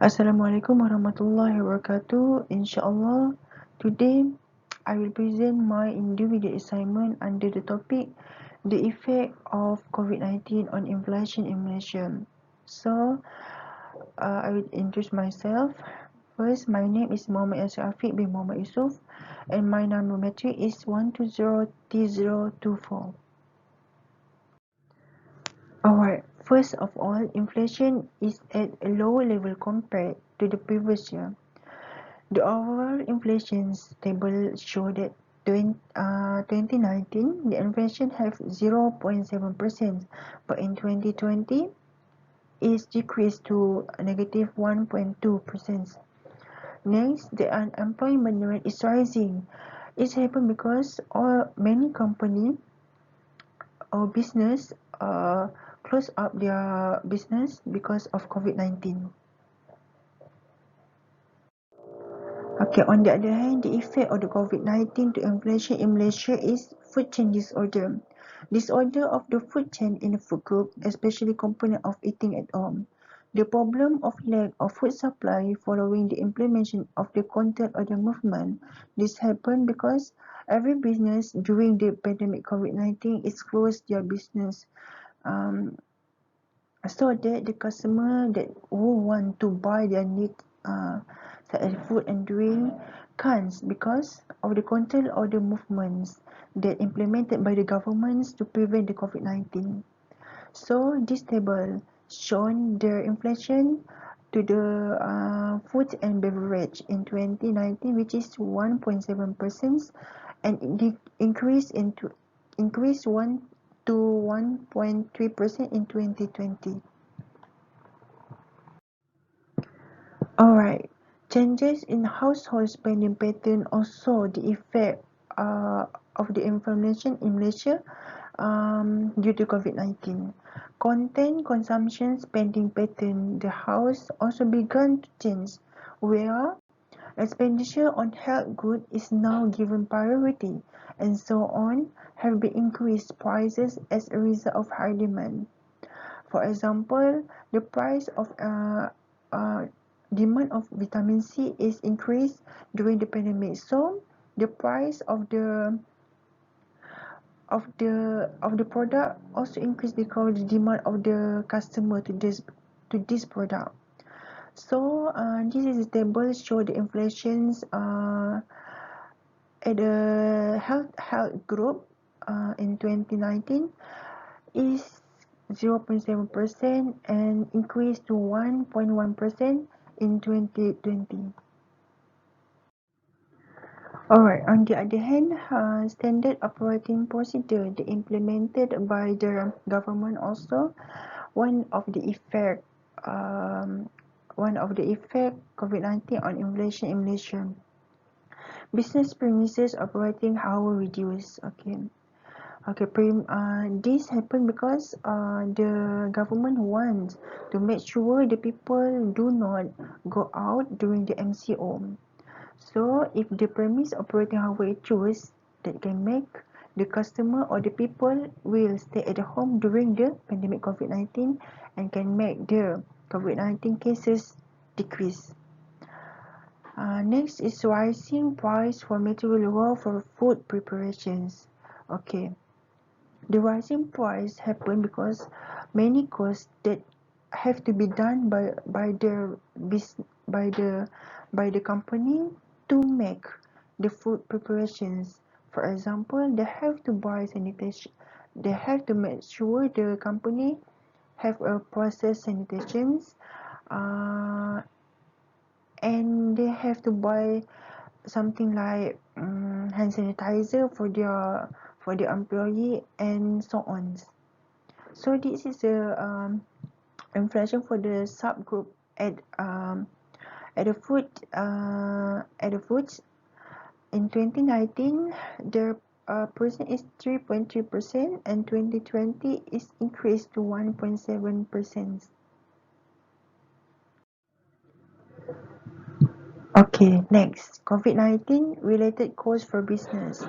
Assalamualaikum warahmatullahi wabarakatuh. Inshallah, today I will present my individual assignment under the topic the effect of COVID-19 on inflation in Malaysia. So, I will introduce myself. First, my name is Muhammad Afiq bin Muhammad Yusuf and my number metric is 120T024. Alright, first of all, inflation is at a lower level compared to the previous year. The overall inflation table show that 2019 the inflation have 0.7%, but in 2020 is decreased to negative 1.2%. Next, the unemployment rate is rising. It's happened because many company or business close up their business because of COVID-19. Okay, on the other hand, the effect of the COVID-19 to inflation in Malaysia is food chain disorder. Disorder of the food chain in the food group, especially component of eating at home. The problem of lack of food supply following the implementation of the control order movement. This happened because every business during the pandemic COVID-19 is closed their business. So that the customer that who want to buy their need such as food and drink can't because of the control order movements that implemented by the governments to prevent the COVID-19. So this table shown the inflation to the food and beverage in 2019, which is 1.7%, and it increased 1 to 1.3% in 2020. Alright, changes in household spending pattern also the effect of the inflation in Malaysia due to COVID-19. Content consumption spending pattern the house also began to change, where expenditure on health goods is now given priority, and so on have been increased prices as a result of high demand. For example, the price of demand of vitamin C is increased during the pandemic, so the price of the product also increased because the demand of the customer to this product. So this is a table show the inflations at the health group in 2019 is 0.7% and increased to 1.1% in 2020. Alright, on the other hand, standard operating procedure implemented by the government also one of the effect COVID-19 on inflation in Malaysia. Business premises operating hour reduced. This happened because the government wants to make sure the people do not go out during the MCO. So, if the premise operating hour is choose, that can make the customer or the people will stay at home during the pandemic COVID-19 and can make the COVID-19 cases decrease. Next is rising price for material raw for food preparations. Okay. The rising price happened because many costs that have to be done by the company to make the food preparations. For example, they have to buy sanitation. They have to make sure the company have a process sanitations, and they have to buy something like hand sanitizer for their employee and so on. So this is the inflation for the subgroup at the foods in 2019 the percent is 3.3% and 2020 is increased to 1.7%. Okay, next, COVID-19 related costs for business.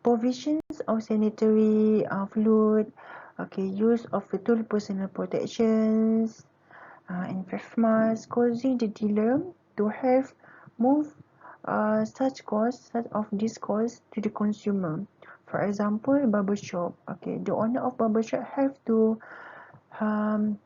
Provisions of sanitary fluid, use of tool personal protections, and face mask, causing the dealer to have moved such of this cost to the consumer. For example, barber shop. Okay, the owner of barber shop um,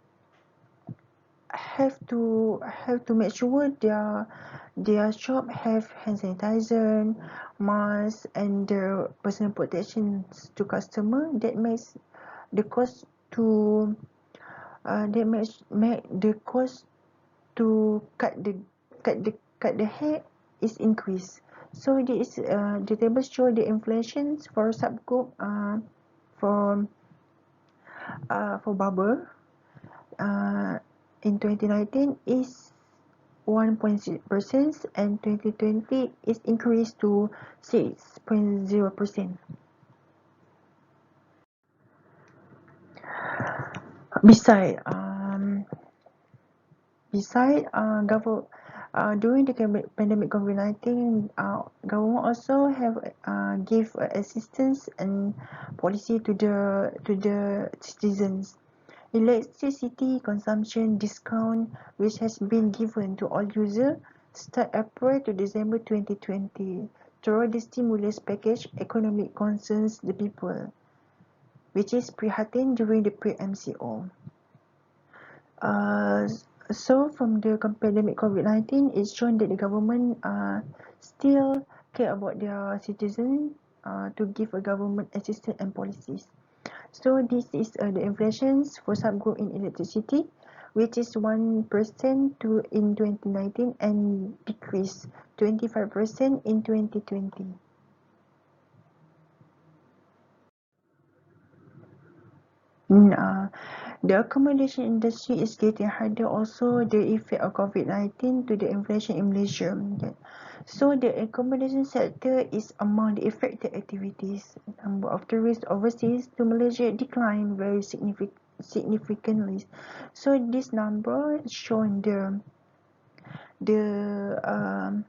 have to make sure their shop have hand sanitizer, mask, and their personal protections to customer. That makes the cost to that makes make the cost to cut the hair is increased. So this the table show the inflation for subgroup for for barber uh, in 2019 is 1.6% and 2020 is increased to 6.0%. Beside Besides, during the pandemic COVID-19, government also have give assistance and policy to the citizens. Electricity consumption discount, which has been given to all users, start April to December 2020. Through the stimulus package, economic concerns the people, which is pre-heightened during the pre-MCO. Uh, so from the pandemic COVID-19, it's shown that the government still care about their citizens to give a government assistance and policies. So this is the inflations for subgroup in electricity, which is 1% to in 2019 and decreased 25% in 2020. Mm, the accommodation industry is getting harder also the effect of COVID-19 to the inflation in Malaysia. Okay. So the accommodation sector is among the affected activities. Number of tourists overseas to Malaysia declined very significantly. So this number shown the um,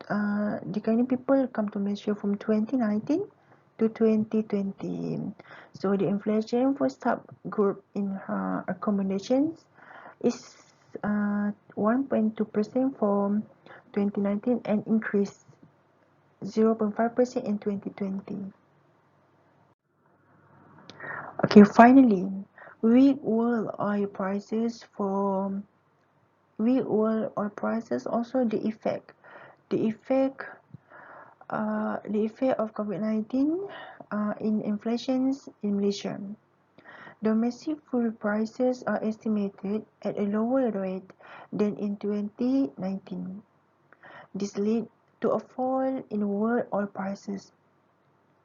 uh, declining people come to Malaysia from 2019 to 2020. So the inflation for subgroup in accommodations is 1.2% for 2019 and increased 0.5% in 2020. Okay, finally, weak world oil prices for weak world oil prices also the effect the effect of COVID-19 in inflations in Malaysia. Domestic food prices are estimated at a lower rate than in 2019. This led to a fall in world oil prices.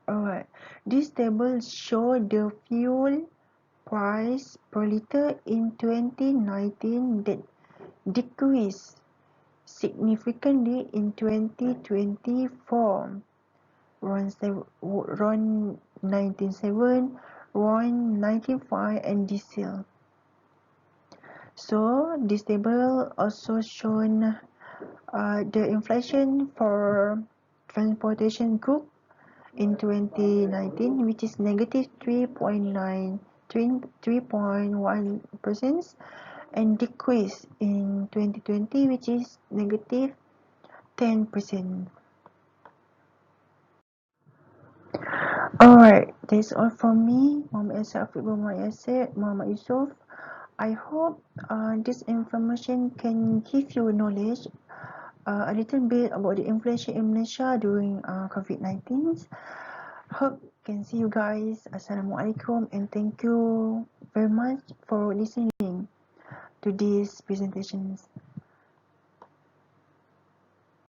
Alright, this table shows the fuel price per liter in 2019 that decreased significantly in 2024. RON 19.7, RON 19.5 and diesel. So this table also shown the inflation for transportation group in 2019, which is negative 3.1% and decrease in 2020, which is negative 10%. Alright, that's all from me, Muhammad Muhammad Yusuf. I hope this information can give you knowledge a little bit about the inflation in Malaysia during COVID-19. Hope can see you guys. Assalamualaikum and thank you very much for listening to these presentations.